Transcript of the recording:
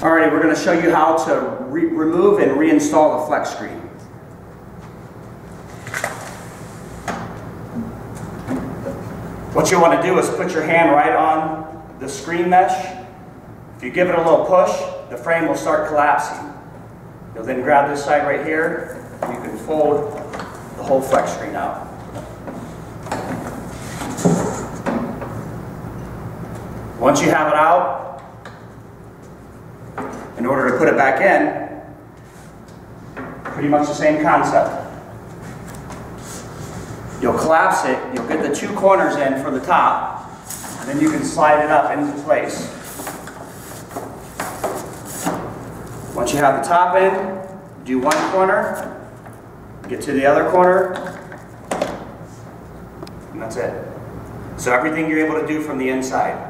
Alrighty, we're going to show you how to remove and reinstall the flex screen. What you want to do is put your hand right on the screen mesh. If you give it a little push, the frame will start collapsing. You'll then grab this side right here, and you can fold the whole flex screen out. Once you have it out, in order to put it back in, pretty much the same concept. You'll collapse it, you'll get the two corners in for the top, and then you can slide it up into place. Once you have the top in, do one corner, get to the other corner, and that's it. So everything you're able to do from the inside.